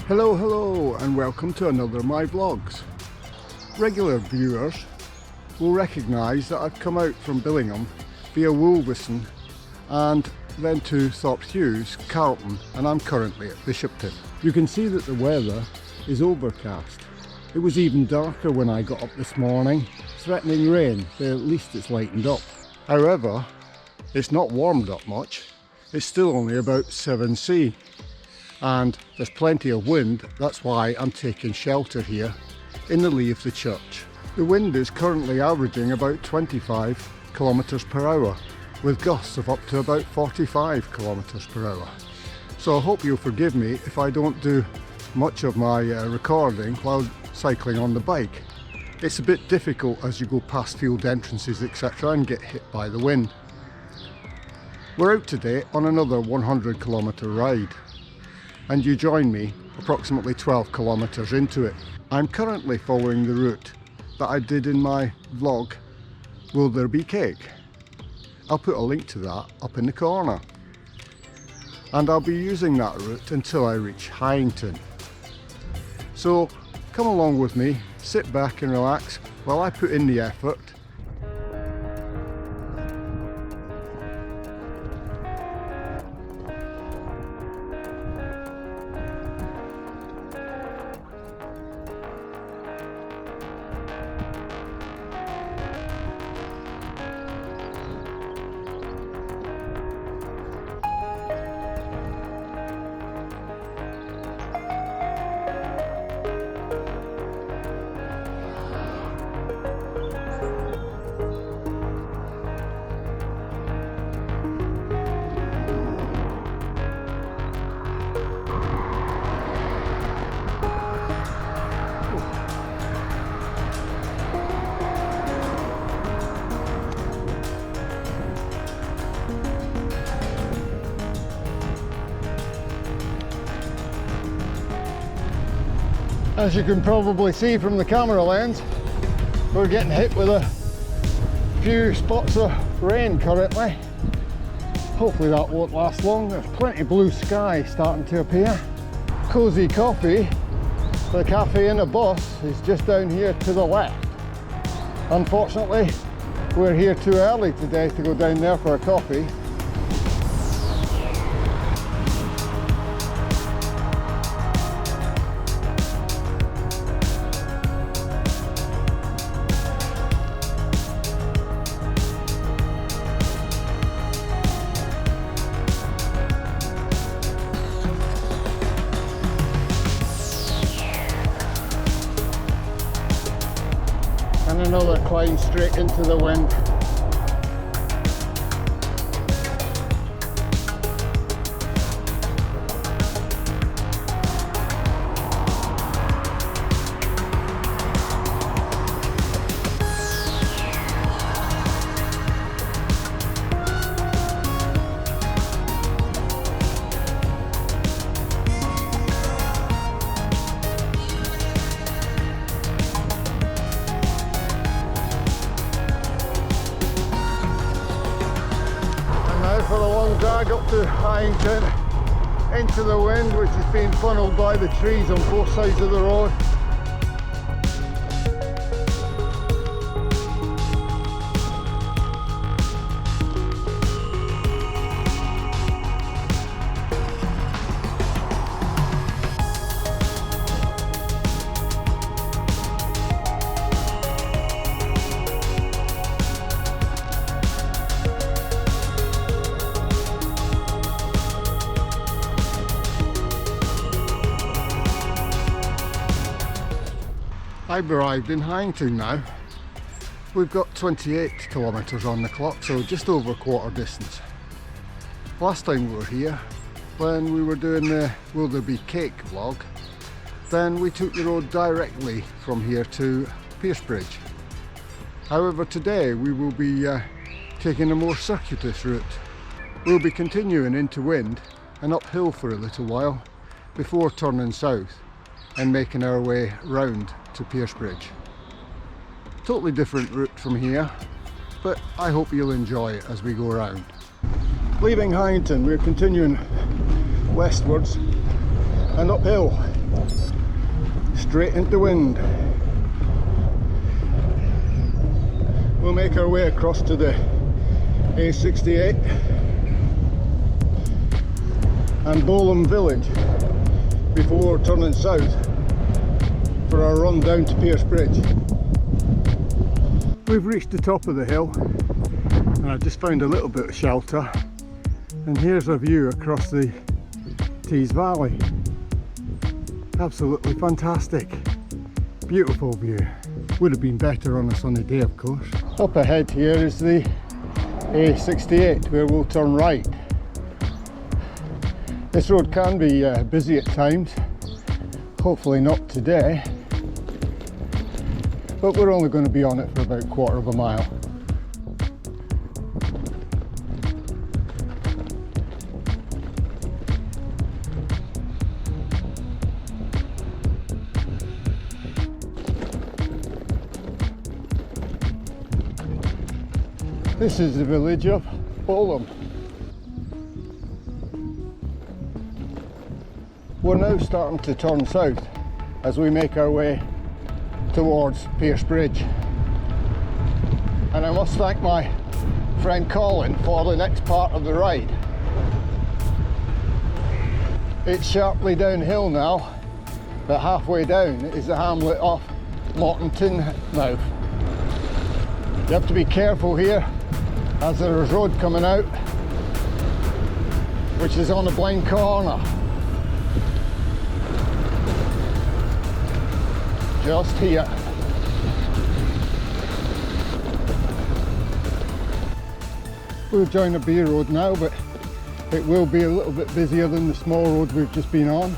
Hello and welcome to another of my vlogs. Regular viewers will recognise that I've come out from Billingham via Wolverhampton and then to Thorpe Hughes, Carlton, and I'm currently at Bishopton. You can see that the weather is overcast. It was even darker when I got up this morning, threatening rain, but at least it's lightened up. However, it's not warmed up much. It's still only about 7°C. And there's plenty of wind, that's why I'm taking shelter here in the lee of the church. The wind is currently averaging about 25 kilometres per hour, with gusts of up to about 45 kilometres per hour. So I hope you'll forgive me if I don't do much of my recording while cycling on the bike. It's a bit difficult as you go past field entrances, etc., and get hit by the wind. We're out today on another 100 kilometre ride, and you join me approximately 12 kilometres into it. I'm currently following the route that I did in my vlog, Will There Be Cake? I'll put a link to that up in the corner. And I'll be using that route until I reach Hyington. So come along with me, sit back and relax while I put in the effort. As you can probably see from the camera lens, we're getting hit with a few spots of rain currently. Hopefully that won't last long. There's plenty of blue sky starting to appear. Cosy Coffee, the cafe in a bus, is just down here to the left. Unfortunately, we're here too early today to go down there for a coffee. And another climb straight into the wind. For the long drag up to Hyington into the wind, which is being funneled by the trees on both sides of the road. I've arrived in Hyington now. We've got 28 kilometres on the clock, so just over quarter distance. Last time we were here, when we were doing the Will There Be Cake vlog, then we took the road directly from here to Piercebridge. However, today we will be taking a more circuitous route. We'll be continuing into wind and uphill for a little while before turning south and making our way round to Piercebridge. Totally different route from here, but I hope you'll enjoy it as we go around. Leaving Hyington, we're continuing westwards and uphill straight into wind. We'll make our way across to the A68 and Bolham village before turning south for our run down to Pierce Bridge. We've reached the top of the hill and I've just found a little bit of shelter, and here's a view across the Tees Valley. Absolutely fantastic, beautiful view. Would have been better on a sunny day, of course. Up ahead here is the A68 where we'll turn right. This road can be busy at times, hopefully not today, but we're only going to be on it for about a quarter of a mile. This is the village of Bolham. We're now starting to turn south as we make our way towards Pierce Bridge. And I must thank my friend Colin for the next part of the ride. It's sharply downhill now, but halfway down is the hamlet of Stockton-on-Tees. You have to be careful here as there is road coming out, which is on a blind corner. Just here. We'll join a B road now, but it will be a little bit busier than the small road we've just been on.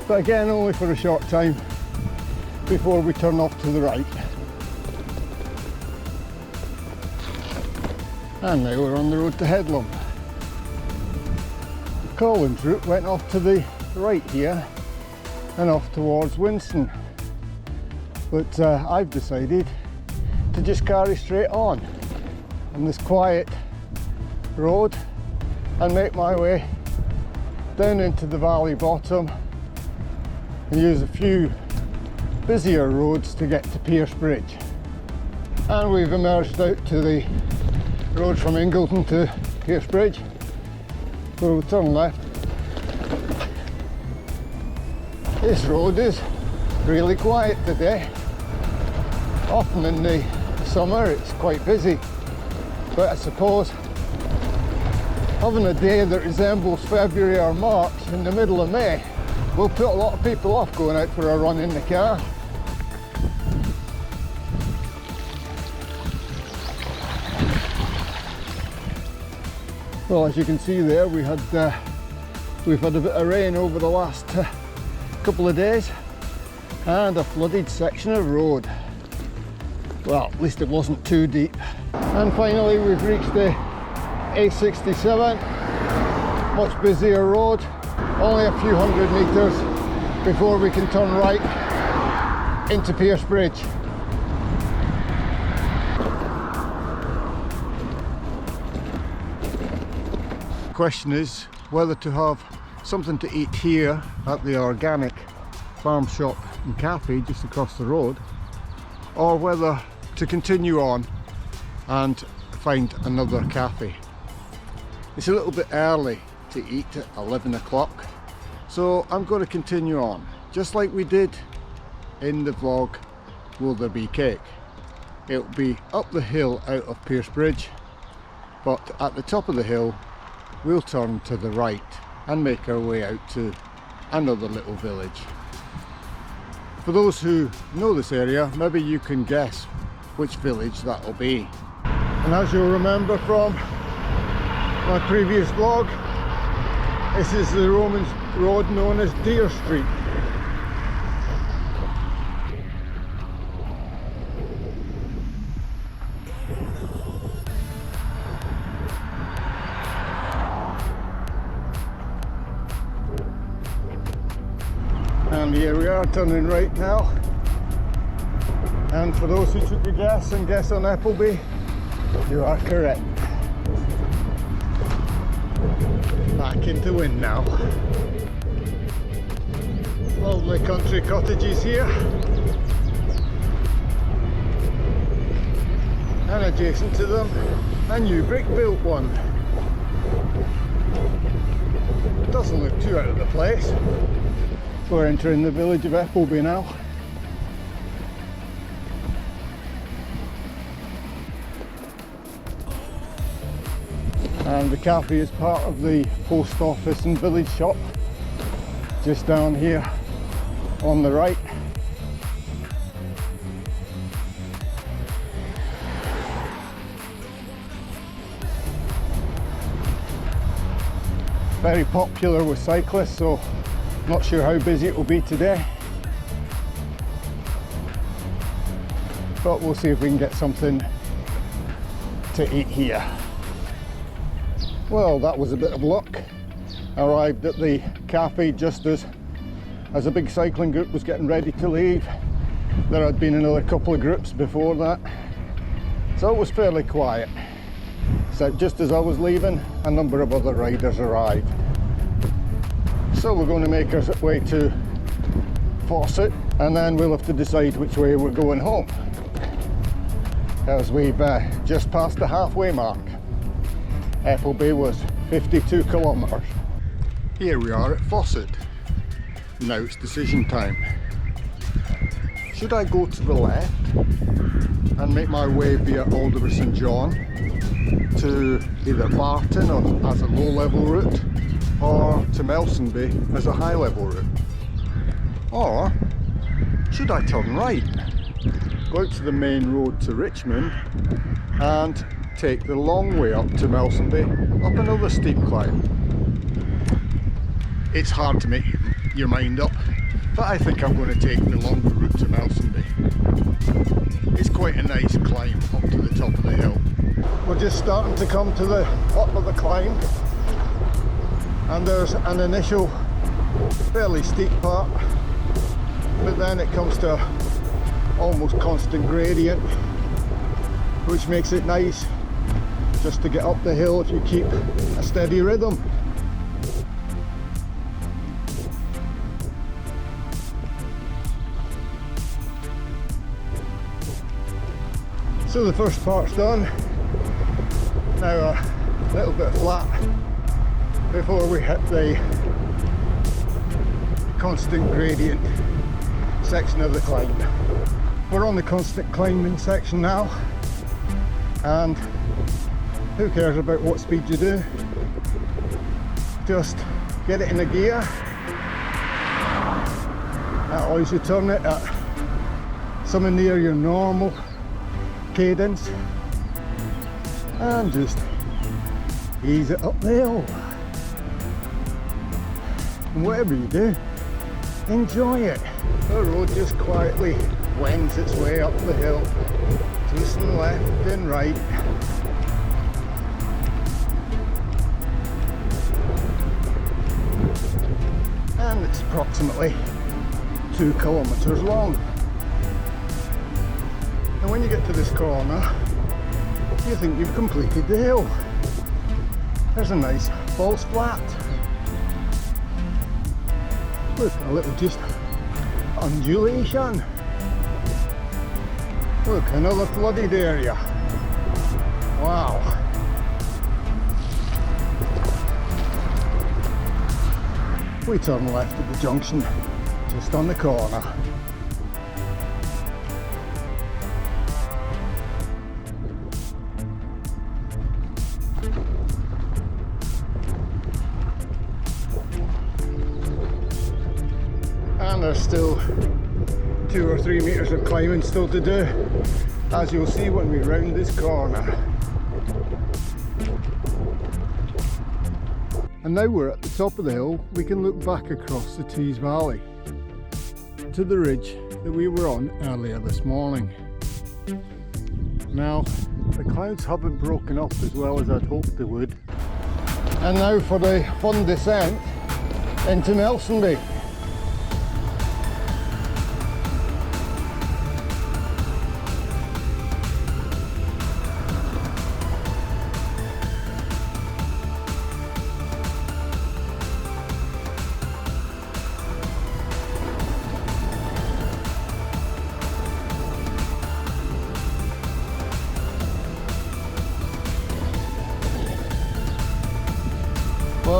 But again, only for a short time before we turn off to the right. And now we're on the road to Headlam. Colin's route went off to the right here and off towards Winston. But I've decided to just carry straight on this quiet road and make my way down into the valley bottom and use a few busier roads to get to Pierce Bridge. And we've emerged out to the road from Ingleton to Pierce Bridge, where we'll turn left. This road is really quiet today. Often in the summer it's quite busy, but I suppose having a day that resembles February or March in the middle of May will put a lot of people off going out for a run in the car. Well, as you can see there, we've had a bit of rain over the last couple of days and a flooded section of road. Well, at least it wasn't too deep. And finally we've reached the A67, much busier road, only a few hundred metres before we can turn right into Pierce Bridge. The question is whether to have something to eat here at the organic farm shop and cafe just across the road, or whether to continue on and find another cafe. It's a little bit early to eat at 11 o'clock, so I'm going to continue on just like we did in the vlog Will There Be Cake. It'll be up the hill out of Pierce Bridge, but at the top of the hill we'll turn to the right and make our way out to another little village. For those who know this area, maybe you can guess which village that will be. And as you'll remember from my previous vlog, this is the Roman road known as Deer Street. And here we are turning right now. And for those who took a guess and guessed on Appleby, you are correct. Back into wind now. Lovely country cottages here, and adjacent to them a new brick built one. Doesn't look too out of the place. We're entering the village of Appleby now. And the cafe is part of the post office and village shop, just down here on the right. Very popular with cyclists, so not sure how busy it will be today, but we'll see if we can get something to eat here. Well, that was a bit of luck. Arrived at the cafe just as a big cycling group was getting ready to leave. There had been another couple of groups before that, so it was fairly quiet. So just as I was leaving, a number of other riders arrived. So we're going to make our way to Fawcett, and then we'll have to decide which way we're going home, as we've just passed the halfway mark. Appleby was 52 kilometres. Here we are at Fawcett. Now it's decision time. Should I go to the left and make my way via Alderby St John to either Barton or as a low level route, or to Melsonby as a high level route? Or should I turn right, go out to the main road to Richmond and take the long way up to Melsonby, up another steep climb? It's hard to make your mind up, but I think I'm going to take the longer route to Melsonby. It's quite a nice climb up to the top of the hill. We're just starting to come to the top of the climb, and there's an initial fairly steep part, but then it comes to almost constant gradient, which makes it nice just to get up the hill if you keep a steady rhythm. So the first part's done. Now a little bit flat before we hit the constant gradient section of the climb. We're on the constant climbing section now, and who cares about what speed you do? Just get it in a gear. That always you turn it at somewhere near your normal cadence, and just ease it up the hill. And whatever you do, enjoy it. The road just quietly wends its way up the hill, twisting left and right. And it's approximately 2 kilometres long. And when you get to this corner, you think you've completed the hill. There's a nice false flat. Look, a little just undulation. Look, another flooded area. Wow. We turn left at the junction, just on the corner. And there's still 2 or 3 meters of climbing still to do, as you'll see when we round this corner. And now we're at the top of the hill. We can look back across the Tees Valley to the ridge that we were on earlier this morning. Now, the clouds haven't broken up as well as I'd hoped they would. And now for the fun descent into Melsonby.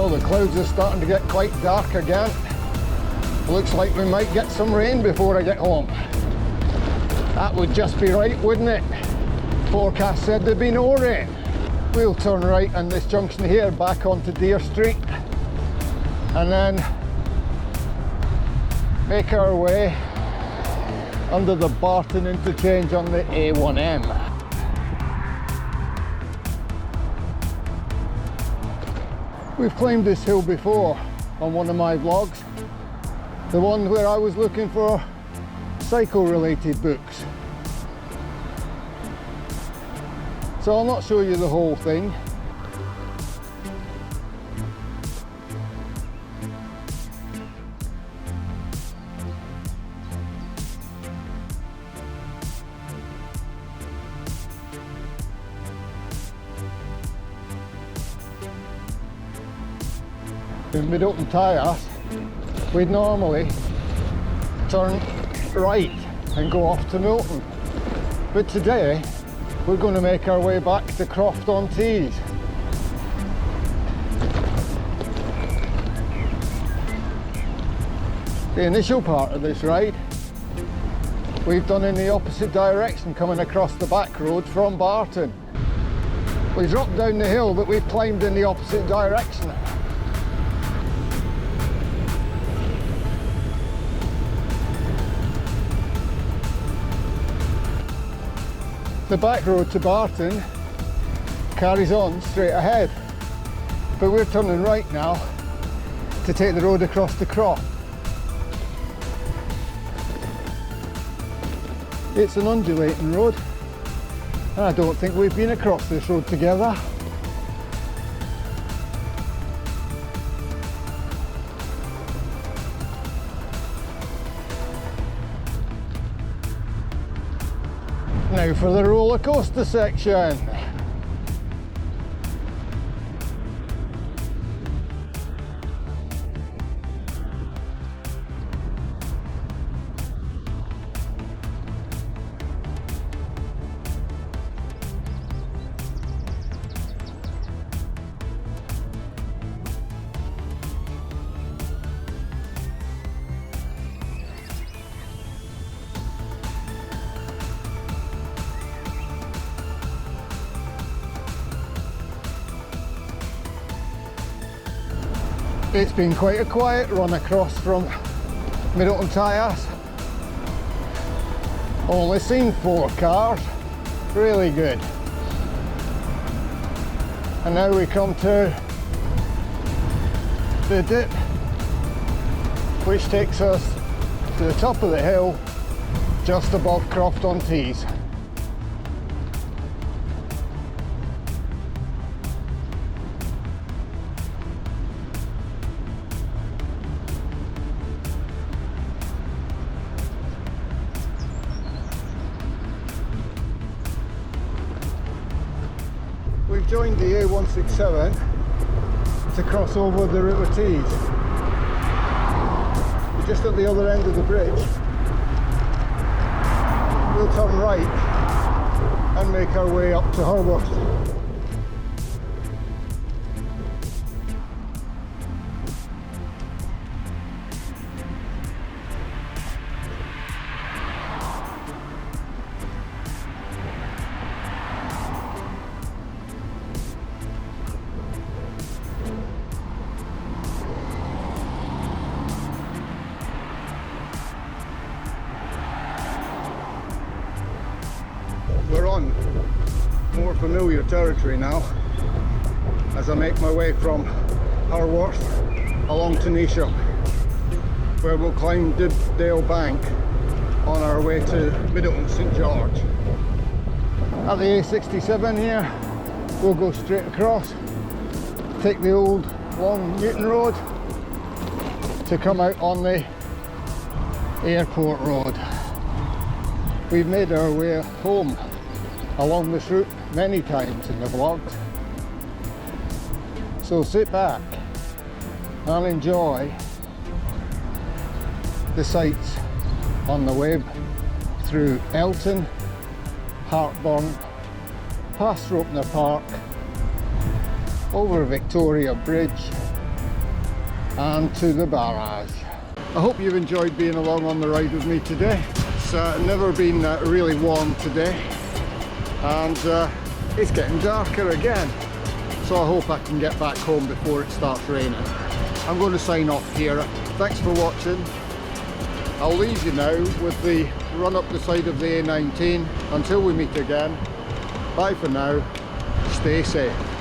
Well, the clouds are starting to get quite dark again. Looks like we might get some rain before I get home. That would just be right, wouldn't it? Forecast said there'd be no rain. We'll turn right on this junction here back onto Deer Street and then make our way under the Barton interchange on the A1M. We've climbed this hill before on one of my vlogs, the one where I was looking for cycle-related books. So I'll not show you the whole thing. In Stockton-on-Tees, we'd normally turn right and go off to Milton, but today we're going to make our way back to Stockton-on-Tees. The initial part of this ride we've done in the opposite direction, coming across the back road from Barton. We dropped down the hill, but we climbed in the opposite direction. The back road to Barton carries on straight ahead, but we're turning right now to take the road across the Croft. It's an undulating road, and I don't think we've been across this road together. Now for the roller coaster section. It's been quite a quiet run across from Stockton-on-Tees. Only seen 4 cars, really good. And now we come to the dip, which takes us to the top of the hill, just above Stockton-on-Tees. We've joined the A167 to cross over the River Tees. We're just at the other end of the bridge. We'll turn right and make our way up to Harworth. We're on more familiar territory now as I make my way from Harworth along to Neasham, where we'll climb Dibdale Bank on our way to Middleton St George. At the A67 here, we'll go straight across, take the old long Newton Road to come out on the Airport Road. We've made our way home along this route many times in the vlogs, so sit back and enjoy the sights on the web through Elton, Hartburn, past Ropner Park, over Victoria Bridge and to the barrage. I hope you've enjoyed being along on the ride with me today. It's never been really warm today, and it's getting darker again, so I hope I can get back home before it starts raining. I'm going to sign off here. Thanks for watching. I'll leave you now with the run up the side of the A19. Until we meet again, bye for now, stay safe.